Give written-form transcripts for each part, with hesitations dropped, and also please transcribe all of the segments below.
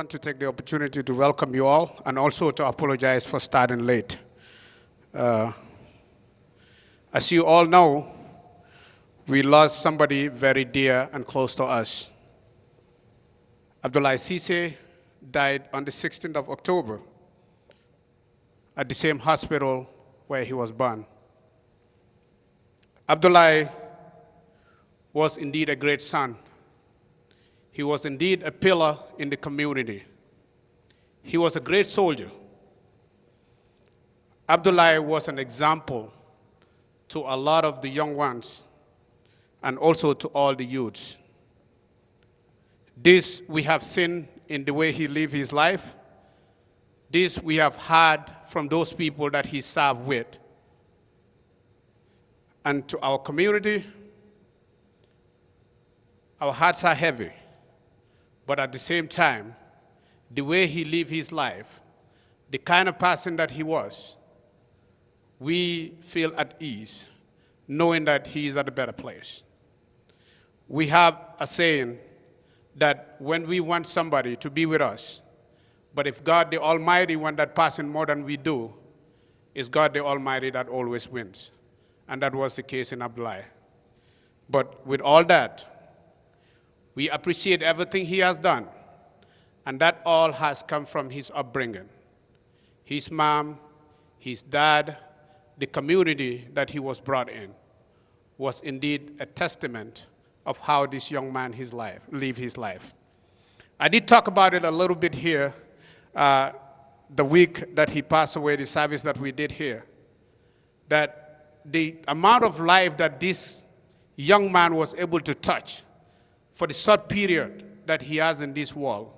want to take the opportunity to welcome you all and also to apologize for starting late. As you all know, we lost somebody very dear and close to us. Abdoulaye Cisse died on the 16th of October at the same hospital where he was born. Abdoulaye was indeed a great son. He was indeed a pillar in the community. He was a great soldier. Abdoulaye was an example to a lot of the young ones and also to all the youths. This we have seen in the way he lived his life. This we have heard from those people that he served with. And to our community, our hearts are heavy. But at the same time, the way he lived his life, the kind of person that he was, we feel at ease knowing that he is at a better place. We have a saying that when we want somebody to be with us, but if God the Almighty wants that person more than we do, it's God the Almighty that always wins. And that was the case in Abdoulaye. But with all that, we appreciate everything he has done, and that all has come from his upbringing. His mom, his dad, the community that he was brought in was indeed a testament of how this young man lived his life. I did talk about it a little bit here the week that he passed away, the service that we did here, that the amount of life that this young man was able to touch for the short period that he has in this world,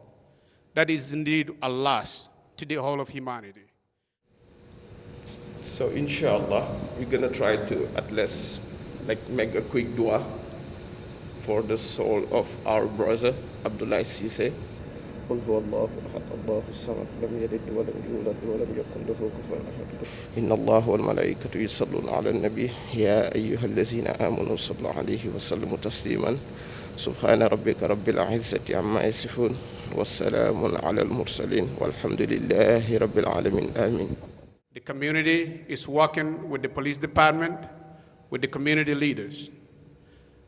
that is indeed a loss to the whole of humanity. So inshallah, we're going to try to at least make a quick dua for the soul of our brother, Abdoulaye Cisse. قل هو الله أحد الله الصمد لم يلد ولم يولد ولم يكن له كفوا أحد إن الله والملائكة يصلون على النبي يا أيها الذين آمنوا صلوا عليه وسلموا تسليما سبحان ربك رب العزة عما يصفون والسلام على المرسلين والحمد لله رب العالمين آمين. The community is working with the police department, with the community leaders.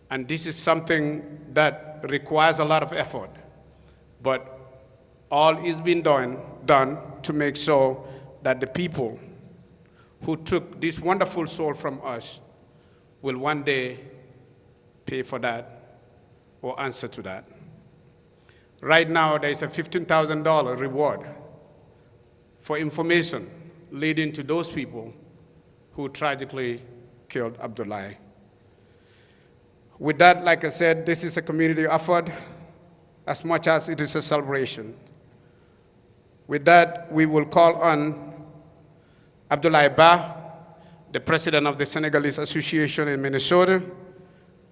And this is something that requires a lot of effort. But all is being done to make sure that the people who took this wonderful soul from us will one day pay for that or answer to that. Right now, there is a $15,000 reward for information leading to those people who tragically killed Abdoulaye. With that, like I said, this is a community effort as much as it is a celebration. With that, we will call on Abdoulaye Ba, the president of the Senegalese Association in Minnesota,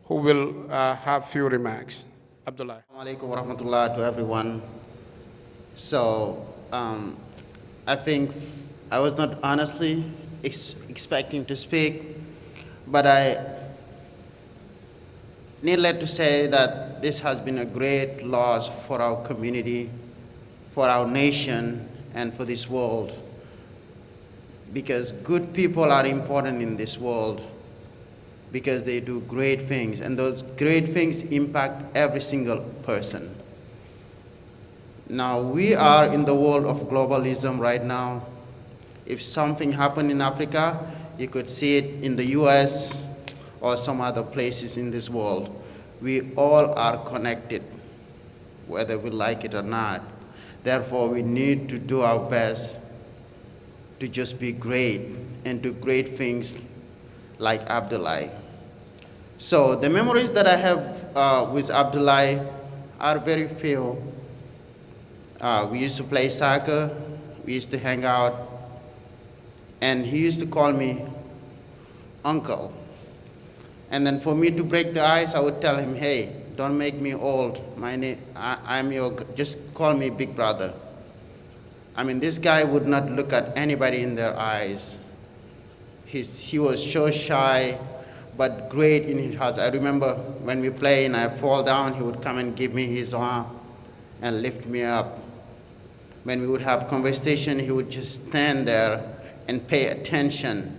who will have few remarks. Abdoulaye. Assalamu alaikum wa rahmatullah to everyone. So I think I was not honestly expecting to speak, but I needless to say that this has been a great loss for our community, for our nation, and for this world. Because good people are important in this world because they do great things, and those great things impact every single person. Now, we are in the world of globalism right now. If something happened in Africa, you could see it in the US or some other places in this world. We all are connected, whether we like it or not. Therefore, we need to do our best to just be great and do great things like Abdoulaye. So the memories that I have with Abdoulaye are very few. We used to play soccer, we used to hang out, and he used to call me uncle. And then for me to break the ice, I would tell him, hey, don't make me old. I'm your, just call me big brother. I mean, this guy would not look at anybody in their eyes. He was so shy, but great in his heart. I remember when we play and I fall down, he would come and give me his arm and lift me up. When we would have conversation, he would just stand there and pay attention,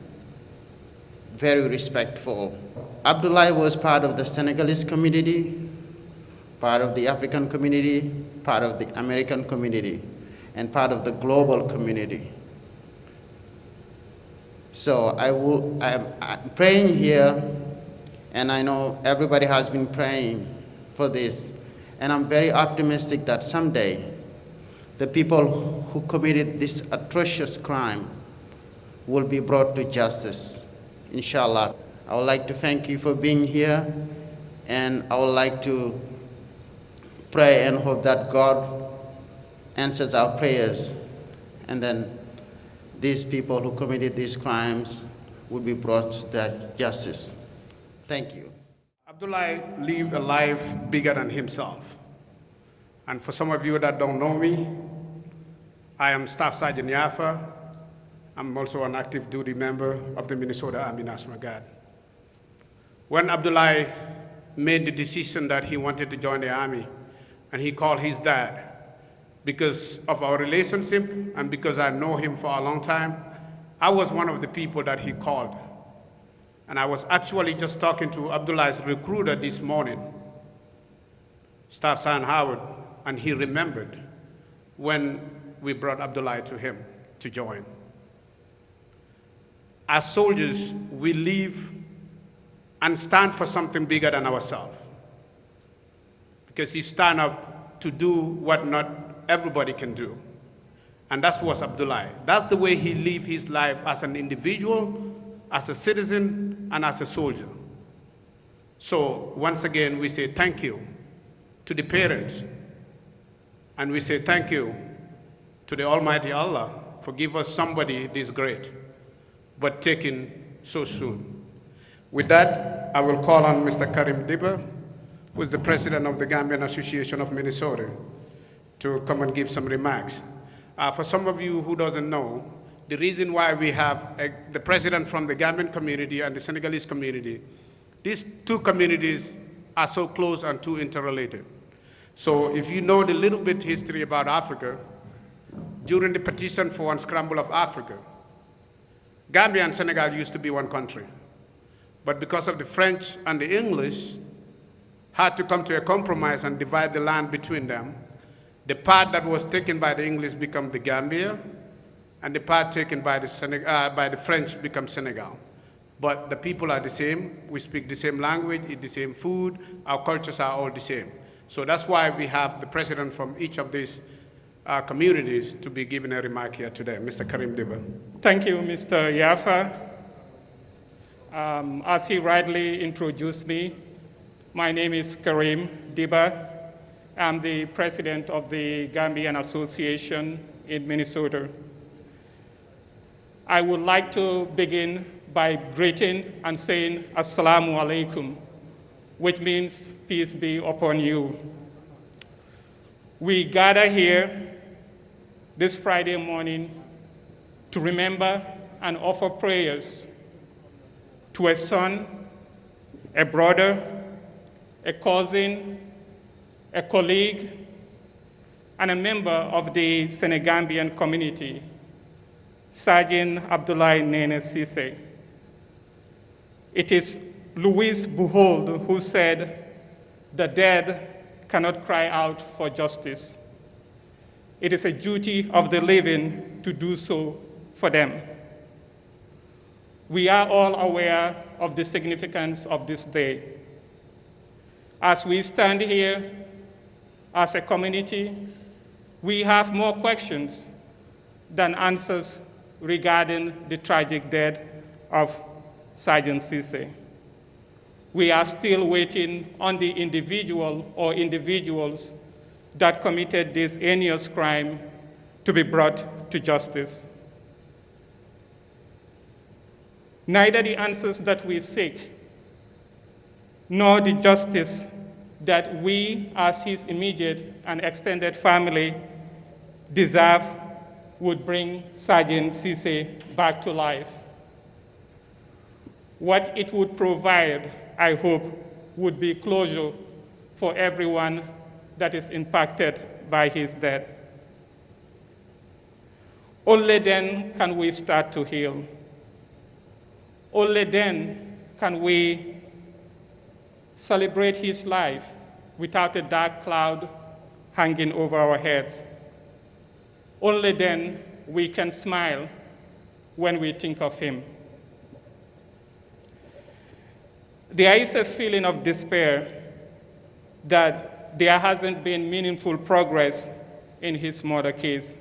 very respectful. Abdoulaye was part of the Senegalese community, part of the African community, part of the American community, and part of the global community. So I'm praying here, and I know everybody has been praying for this, and I'm very optimistic that someday the people who committed this atrocious crime will be brought to justice, inshallah. I would like to thank you for being here, and I would like to pray and hope that God answers our prayers, and then these people who committed these crimes will be brought to justice. Thank you. Abdoulaye lived a life bigger than himself. And for some of you that don't know me, I am Staff Sergeant Yafa. I'm also an active duty member of the Minnesota Army National Guard. When Abdoulaye made the decision that he wanted to join the Army, and he called his dad, because of our relationship and because I know him for a long time, I was one of the people that he called. And I was actually just talking to Abdoulaye's recruiter this morning, Staff Sergeant Howard, and he remembered when we brought Abdoulaye to him to join. As soldiers, we live and stand for something bigger than ourselves, because he stand up to do what not everybody can do. And that's what's Abdoulaye. That's the way he lived his life as an individual, as a citizen, and as a soldier. So once again, we say thank you to the parents, and we say thank you to the Almighty Allah for giving us somebody this great, but taken so soon. With that, I will call on Mr. Karim Diba, who is the president of the Gambian Association of Minnesota, to come and give some remarks. For some of you who doesn't know, the reason why we have the president from the Gambian community and the Senegalese community, these two communities are so close and too interrelated. So if you know the little bit history about Africa, during the partition for unscramble of Africa, Gambia and Senegal used to be one country. But because of the French and the English had to come to a compromise and divide the land between them, the part that was taken by the English became the Gambia, and the part taken by the French became Senegal. But the people are the same. We speak the same language, eat the same food. Our cultures are all the same. So that's why we have the president from each of these communities to be giving a remark here today. Mr. Karim Diba. Thank you, Mr. Yafa. As he rightly introduced me, my name is Karim Diba. I'm the president of the Gambian Association in Minnesota. I would like to begin by greeting and saying Assalamu alaikum, which means peace be upon you. We gather here this Friday morning to remember and offer prayers to a son, a brother, a cousin, a colleague, and a member of the Senegambian community, Sergeant Abdoulaye Nene Cisse. It is Louis Bujold who said, "The dead cannot cry out for justice. It is a duty of the living to do so for them." We are all aware of the significance of this day. As we stand here as a community, we have more questions than answers regarding the tragic death of Sergeant Cisse. We are still waiting on the individual or individuals that committed this heinous crime to be brought to justice. Neither the answers that we seek, nor the justice that we, as his immediate and extended family, deserve would bring Sergeant Cisse back to life. What it would provide, I hope, would be closure for everyone that is impacted by his death. Only then can we start to heal. Only then can we celebrate his life without a dark cloud hanging over our heads. Only then we can smile when we think of him. There is a feeling of despair that there hasn't been meaningful progress in his murder case.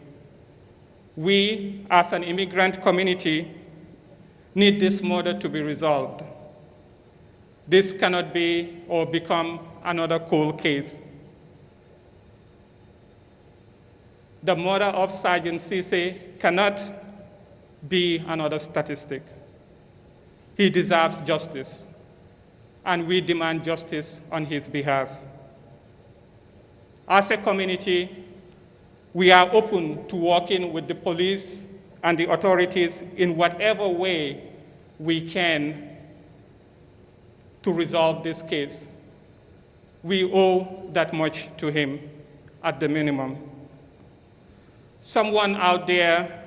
We, as an immigrant community, need this murder to be resolved. This cannot be or become another cold case. The murder of Sergeant Cisse cannot be another statistic. He deserves justice, and we demand justice on his behalf. As a community, we are open to working with the police and the authorities in whatever way we can to resolve this case. We owe that much to him at the minimum. Someone out there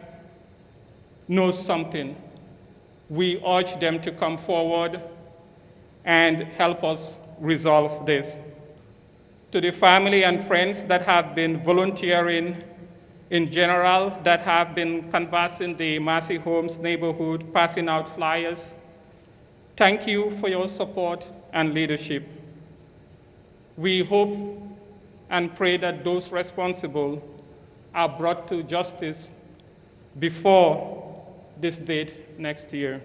knows something. We urge them to come forward and help us resolve this. To the family and friends that have been volunteering in general, that have been canvassing the Mercy Homes neighborhood, passing out flyers, thank you for your support and leadership. We hope and pray that those responsible are brought to justice before this date next year.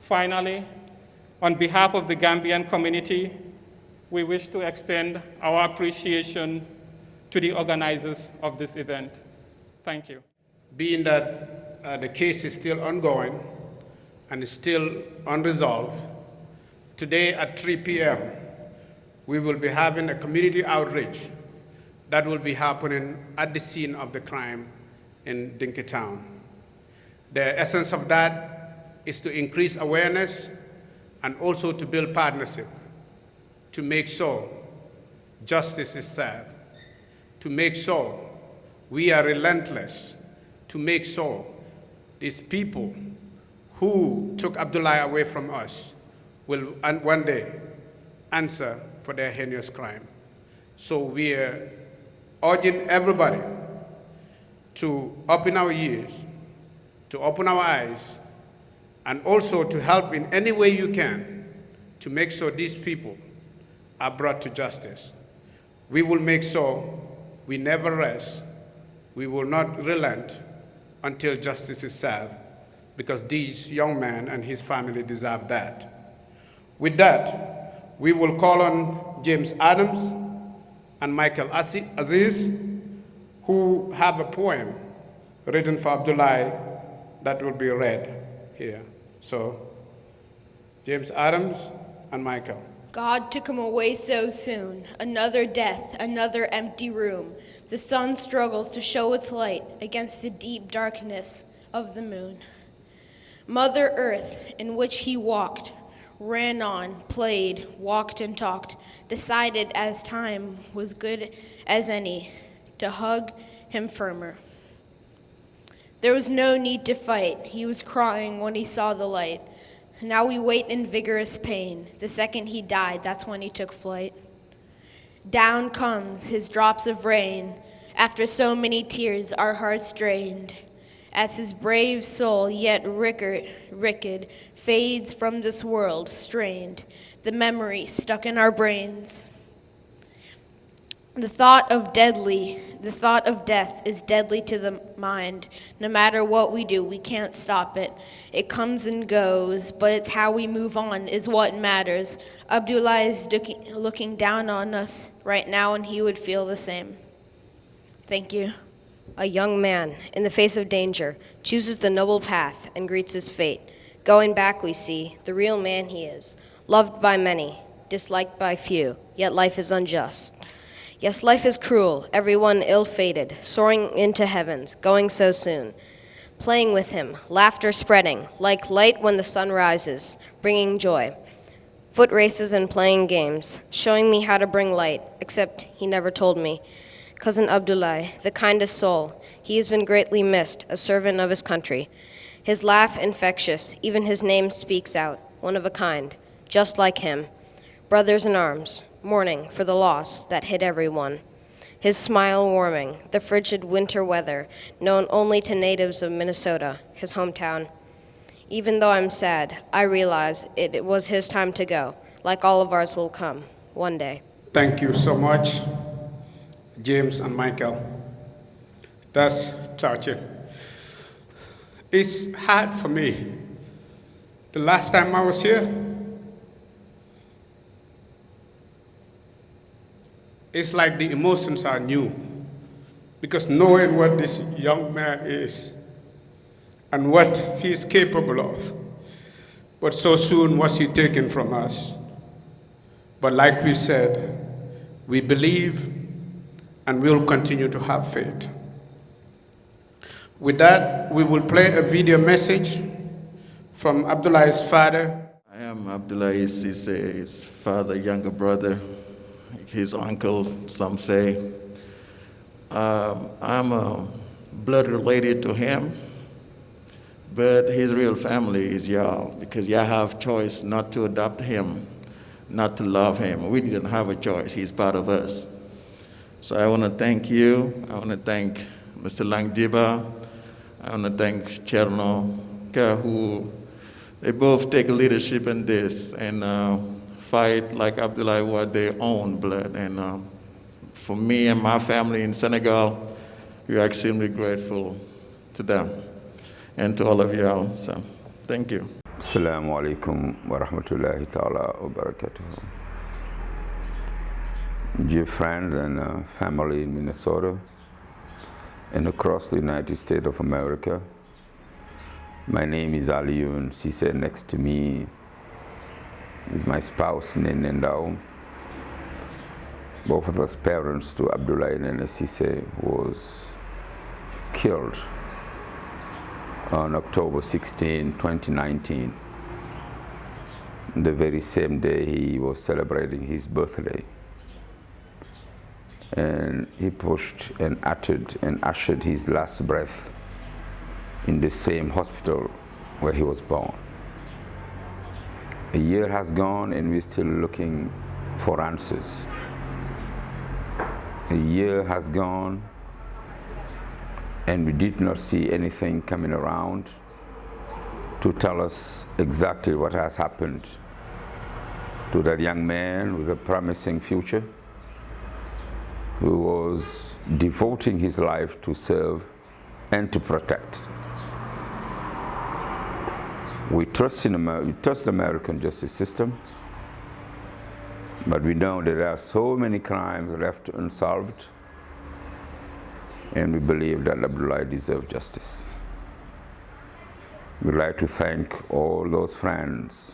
Finally, on behalf of the Gambian community, we wish to extend our appreciation to the organizers of this event. Thank you. Being that the case is still ongoing and is still unresolved, today at 3 p.m., we will be having a community outreach that will be happening at the scene of the crime in Dinkytown. The essence of that is to increase awareness and also to build partnership, to make sure justice is served, to make sure we are relentless, to make sure these people who took Abdoulaye away from us will one day answer for their heinous crime. So we are urging everybody to open our ears, to open our eyes, and also to help in any way you can to make sure these people are brought to justice. We will make sure we never rest. We will not relent until justice is served, because these young men and his family deserve that. With that, we will call on James Adams and Michael Aziz, who have a poem written for Abdoulaye that will be read here. So, James Adams and Michael. God took him away so soon. Another death, another empty room. The sun struggles to show its light against the deep darkness of the moon. Mother Earth, in which he walked, ran on, played, walked and talked, decided as time was good as any to hug him firmer. There was no need to fight. He was crying when he saw the light. Now we wait in vigorous pain. The second he died, that's when he took flight. Down comes his drops of rain. After so many tears, our hearts drained. As his brave soul, yet wicked, fades from this world, strained. The memory stuck in our brains. The thought of death is deadly to the mind. No matter what we do, we can't stop it. It comes and goes, but it's how we move on is what matters. Abdoulaye is looking down on us right now, and he would feel the same. Thank you. A young man, in the face of danger, chooses the noble path and greets his fate. Going back, we see the real man he is, loved by many, disliked by few, yet life is unjust. Yes, life is cruel, everyone ill-fated, soaring into heavens, going so soon. Playing with him, laughter spreading, like light when the sun rises, bringing joy. Foot races and playing games, showing me how to bring light, except he never told me. Cousin Abdoulaye, the kindest soul, he has been greatly missed, a servant of his country. His laugh infectious, even his name speaks out, one of a kind, just like him. Brothers in arms, mourning for the loss that hit everyone. His smile warming, the frigid winter weather, known only to natives of Minnesota, his hometown. Even though I'm sad, I realize it was his time to go, like all of ours will come, one day. Thank you so much, James and Michael. That's touching. It's hard for me. The last time I was here, it's like the emotions are new, because knowing what this young man is and what he is capable of, but so soon was he taken from us. But like we said, we believe and will continue to have faith. With that, we will play a video message from Abdoulaye's father. I am Abdoulaye Cisse, his father, younger brother, his uncle, some say. I'm blood related to him, but his real family is y'all, because y'all have choice not to adopt him, not to love him. We didn't have a choice. He's part of us. So I want to thank you. I want to thank Mr. Langjiba. I want to thank Cherno, who they both take leadership in this and fight like Abdoulaye with their own blood. And for me and my family in Senegal, we are extremely grateful to them and to all of y'all. So thank you. Assalamu alaikum wa rahmatullahi ta'ala wa barakatuh. Dear friends and family in Minnesota and across the United States of America, my name is Alioune Cisse. Next to me is my spouse, Nene. Both of us parents to Abdoulaye Nene Cisse, who was killed on October 16, 2019, the very same day he was celebrating his birthday. And he pushed and uttered and ushered his last breath in the same hospital where he was born. A year has gone and we're still looking for answers. A year has gone and we did not see anything coming around to tell us exactly what has happened to that young man with a promising future, who was devoting his life to serve and to protect. We trust the American justice system, but we know that there are so many crimes left unsolved, and we believe that Abdoulaye deserves justice. We'd like to thank all those friends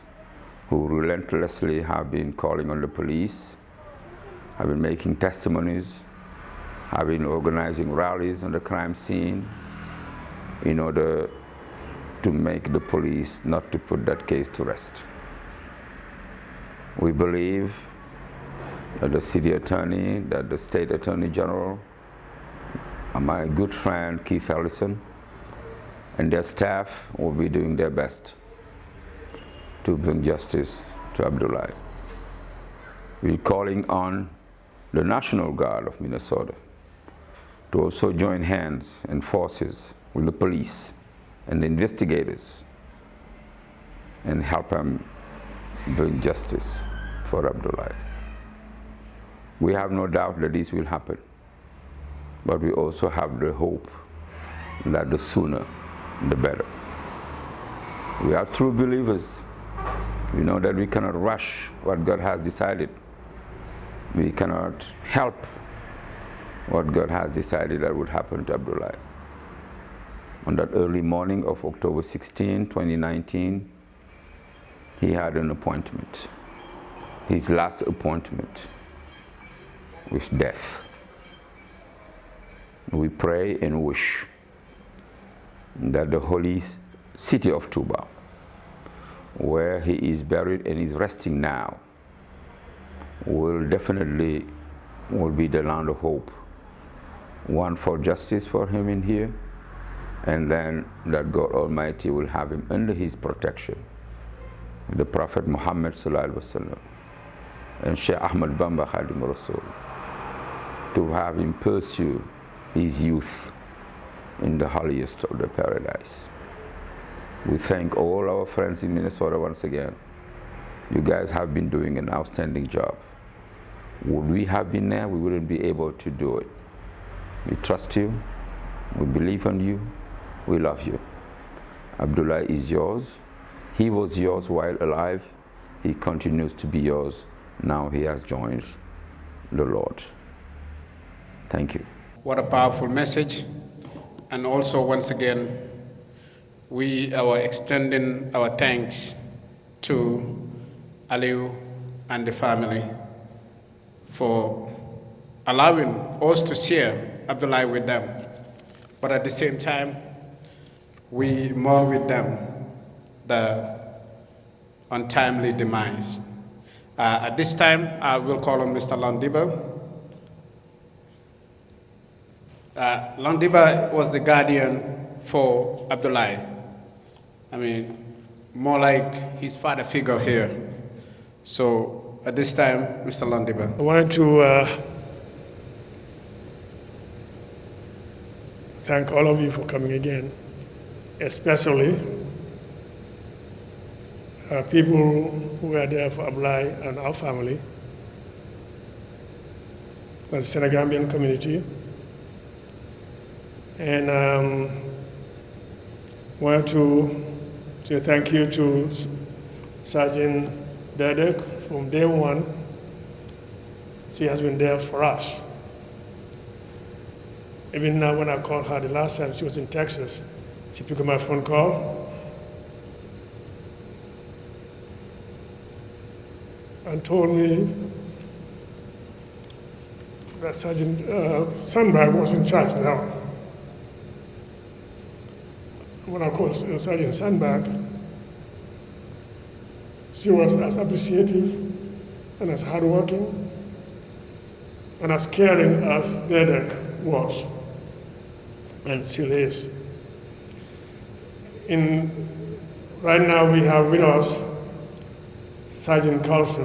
who relentlessly have been calling on the police, have been making testimonies, have been organizing rallies on the crime scene in order to make the police not to put that case to rest. We believe that the city attorney, that the state attorney general, and my good friend Keith Ellison and their staff will be doing their best to bring justice to Abdoulaye. We're calling on the National Guard of Minnesota to also join hands and forces with the police and the investigators and help them bring justice for Abdoulaye. We have no doubt that this will happen, but we also have the hope that the sooner the better. We are true believers. We know that we cannot rush what God has decided. We cannot help what God has decided that would happen to Abdoulaye. On that early morning of October 16, 2019, he had an appointment, his last appointment with death. We pray and wish that the holy city of Touba, where he is buried and is resting now, will be the land of hope want for justice for him in here, and then that God Almighty will have him under his protection. The Prophet Muhammad Sallallahu Alaihi Wasallam and Sheikh Ahmad Bamba Khadim Rasul, to have him pursue his youth in the holiest of the paradise. We thank all our friends in Minnesota once again. You guys have been doing an outstanding job. Would we have been there, we wouldn't be able to do it. We trust you, we believe in you, we love you. Abdoulaye is yours. He was yours while alive. He continues to be yours. Now he has joined the Lord. Thank you. What a powerful message. And also, once again, we are extending our thanks to Aliou and the family for allowing us to share Abdoulaye with them. But at the same time, we mourn with them the untimely demise. At this time, I will call on Mr. Londiba. Londiba was the guardian for Abdoulaye. I mean, more like his father figure here. So at this time, Mr. Londiba. I wanted to thank all of you for coming again, especially people who were there for Abdoulaye and our family, the Senegambian community. And wanted to say thank you to Sergeant Dedek from day one. She has been there for us. Even now when I called her the last time she was in Texas, she picked up my phone call and told me that Sergeant Sandberg was in charge now. When I called Sergeant Sandberg, she was as appreciative and as hardworking and as caring as Dedek was and still is. Right now we have with us Captain Carlson.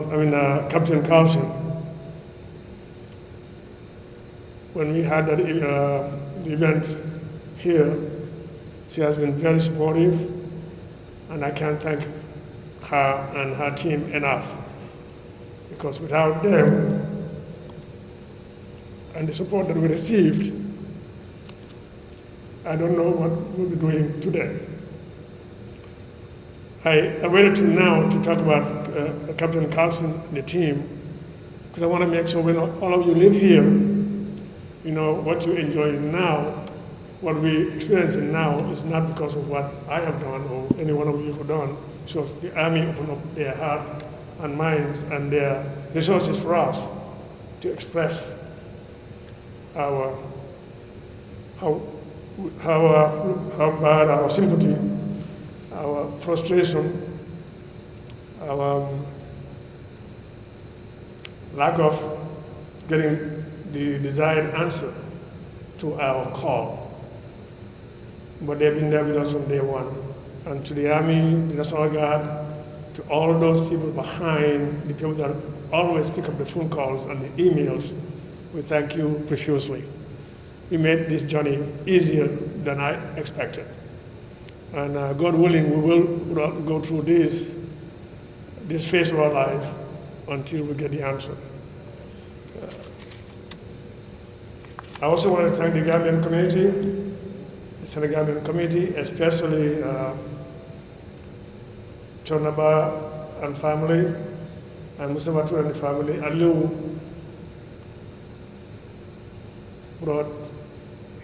When we had that the event here, she has been very supportive, and I can't thank her and her team enough, because without them and the support that we received, I don't know what we'll be doing today. I waited till now to talk about Captain Carlson and the team, because I want to make sure when all of you live here, you know what you enjoy now. What we experiencing now is not because of what I have done or any one of you have done. So the Army opened up their heart and minds and their resources for us to express how bad our sympathy, our frustration, our lack of getting the desired answer to our call. But they've been there with us from day one. And to the Army, the National Guard, to all those people behind, the people that always pick up the phone calls and the emails, we thank you profusely. You made this journey easier than I expected. And God willing, we will go through this phase of our life until we get the answer. I also want to thank the Gambian community, the Senegambian community, especially Chonaba and family, and Mustafa Toure and the family. Aliou brought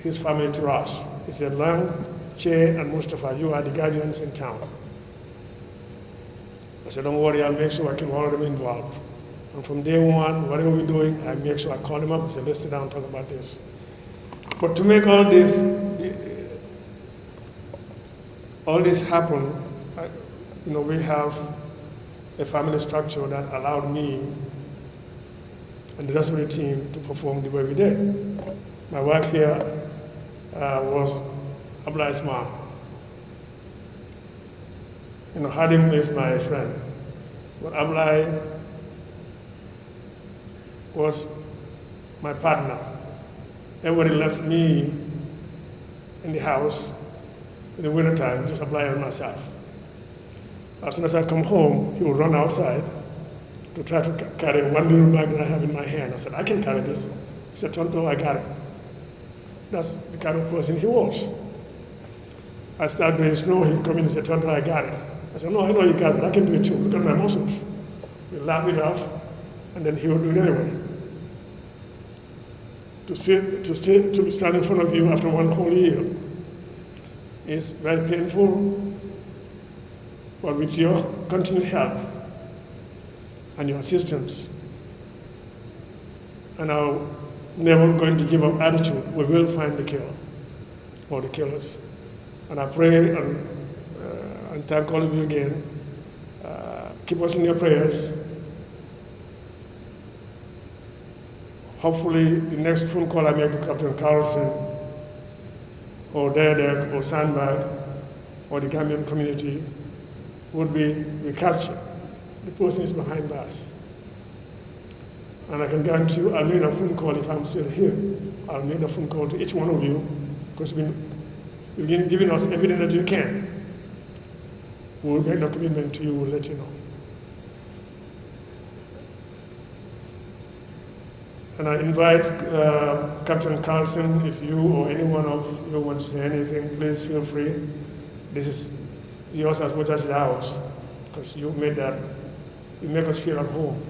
his family to us. He said, Lang, Che, and Mustafa, you are the guardians in town. I said, don't worry, I'll make sure I keep all of them involved. And from day one, whatever we're doing, I make sure I call them up and say, let's sit down and talk about this. But to make all this happen, we have a family structure that allowed me and the rest of the team to perform the way we did. My wife here was Abdoulaye's mom. Hadim is my friend, but Abdoulaye was my partner. Everybody left me in the house in the wintertime, just Abdoulaye and myself. As soon as I come home, he would run outside to try to carry one little bag that I have in my hand. I said, I can carry this. He said, Tonto, I got it. That's the kind of person he was. I started doing snow, he'd come in and say, Tonto, I got it. I said, no, I know you got it. I can do it too. Look at my muscles. We laugh it off, and then he would do it anyway. To stand in front of you after one whole year is very painful, but with your continued help and your assistance and our never going to give up attitude, we will find the killer or the killers. And I pray and thank all of you again. Keep us in your prayers. Hopefully, the next phone call I make to Captain Carlson, or Dedek, or Sandbag, or the Gambian community would be we catch the person is behind us. And I can guarantee you, I'll make a phone call if I'm still here. I'll make a phone call to each one of you, because you've been giving us everything that you can. We'll make the commitment to you, we'll let you know. And I invite Captain Carlson, if you or any one of you wants to say anything, please feel free. This is yours as much as it's ours, because you make us feel at home.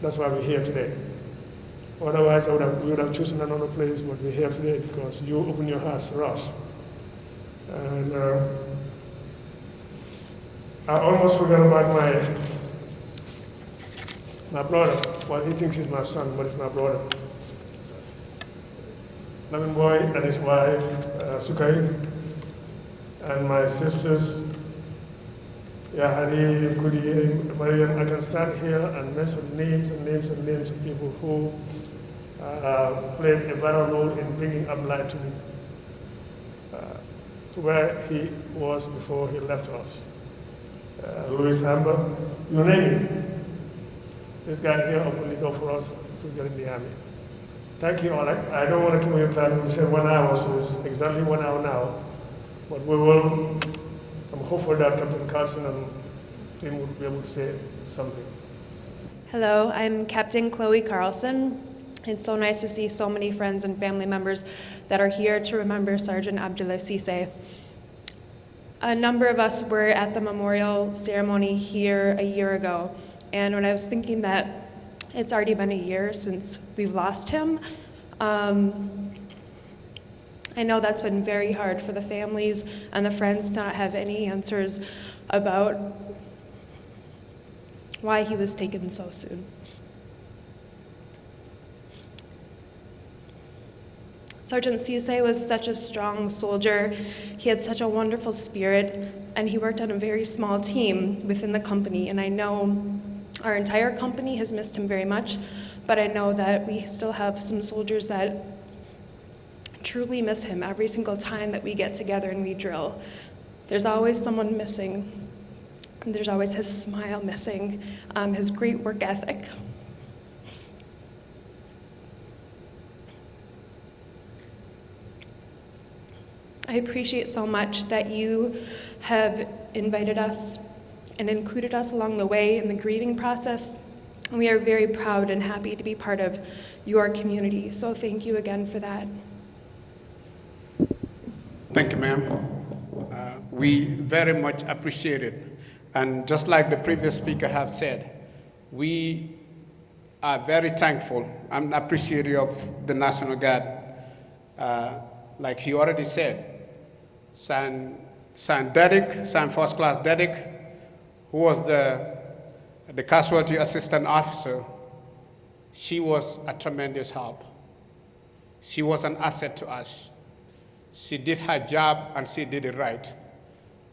That's why we're here today. Otherwise, we would have chosen another place, but we're here today because you open your hearts for us. And I almost forgot about my brother. Well, he thinks he's my son, but he's my brother. Lamin Boy and his wife, Sukai, and my sisters, Yahari, Kudi, Mariam. I can stand here and mention names and names and names of people who played a vital role in bringing Abdoulaye to where he was before he left us. Louis Hamba, you name it. This guy here openly door for us to get in the army. Thank you all. I don't want to keep your time. We said 1 hour, so it's exactly 1 hour now. But I'm hopeful that Captain Carlson and team will be able to say something. Hello, I'm Captain Chloe Carlson. It's so nice to see so many friends and family members that are here to remember Sergeant Abdoulaye Cisse. A number of us were at the memorial ceremony here a year ago, and when I was thinking that it's already been a year since we've lost him, I know that's been very hard for the families and the friends to not have any answers about why he was taken so soon. Sergeant Cisse was such a strong soldier. He had such a wonderful spirit, and he worked on a very small team within the company. And I know our entire company has missed him very much, but I know that we still have some soldiers that truly miss him every single time that we get together and we drill. There's always someone missing. There's always his smile missing, his great work ethic. I appreciate so much that you have invited us and included us along the way in the grieving process. And we are very proud and happy to be part of your community. So thank you again for that. Thank you, ma'am. We very much appreciate it. And just like the previous speaker have said, we are very thankful and appreciative of the National Guard. Like he already said, San First Class Dedic, who was the casualty assistant officer, she was a tremendous help. She was an asset to us. She did her job and she did it right.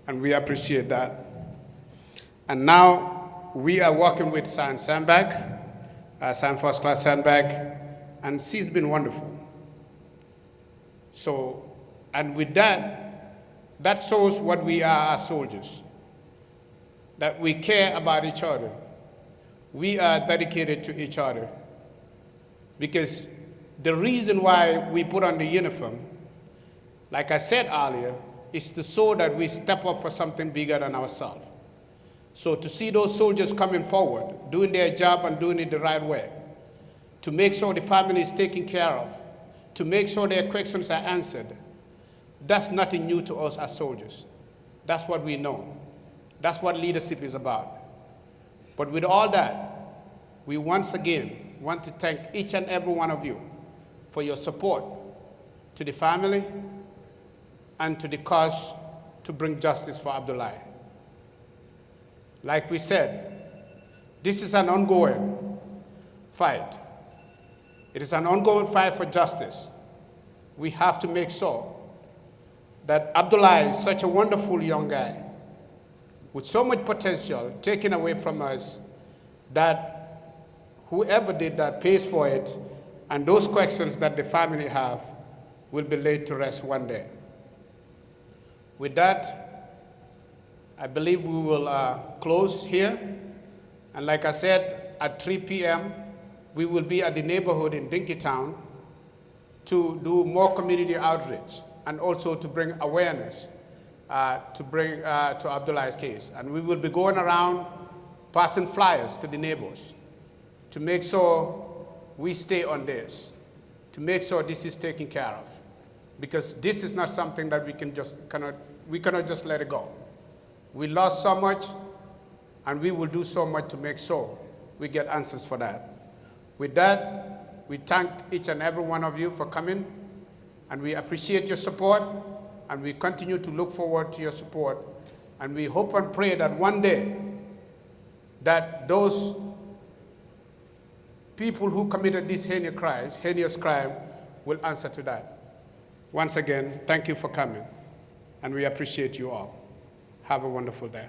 And we appreciate that. And now we are working with San First Class Sandbag, and she's been wonderful. So, and with that, that shows what we are as soldiers, that we care about each other. We are dedicated to each other. Because the reason why we put on the uniform, like I said earlier, is to show that we step up for something bigger than ourselves. So to see those soldiers coming forward, doing their job and doing it the right way, to make sure the family is taken care of, to make sure their questions are answered, that's nothing new to us as soldiers. That's what we know. That's what leadership is about. But with all that, we once again want to thank each and every one of you for your support to the family and to the cause to bring justice for Abdoulaye. Like we said, this is an ongoing fight. It is an ongoing fight for justice. We have to make sure that Abdoulaye is such a wonderful young guy with so much potential taken away from us, that whoever did that pays for it, and those questions that the family have will be laid to rest one day. With that, I believe we will close here. And like I said, at 3 p.m., we will be at the neighborhood in Dinkytown to do more community outreach and also to bring awareness to Abdoulaye's case. And we will be going around passing flyers to the neighbors to make sure we stay on this, to make sure this is taken care of. Because this is not something that we cannot just let it go. We lost so much, and we will do so much to make sure we get answers for that. With that, we thank each and every one of you for coming, and we appreciate your support, and we continue to look forward to your support, and we hope and pray that one day that those people who committed this heinous crime will answer to that. Once again, thank you for coming, and we appreciate you all. Have a wonderful day.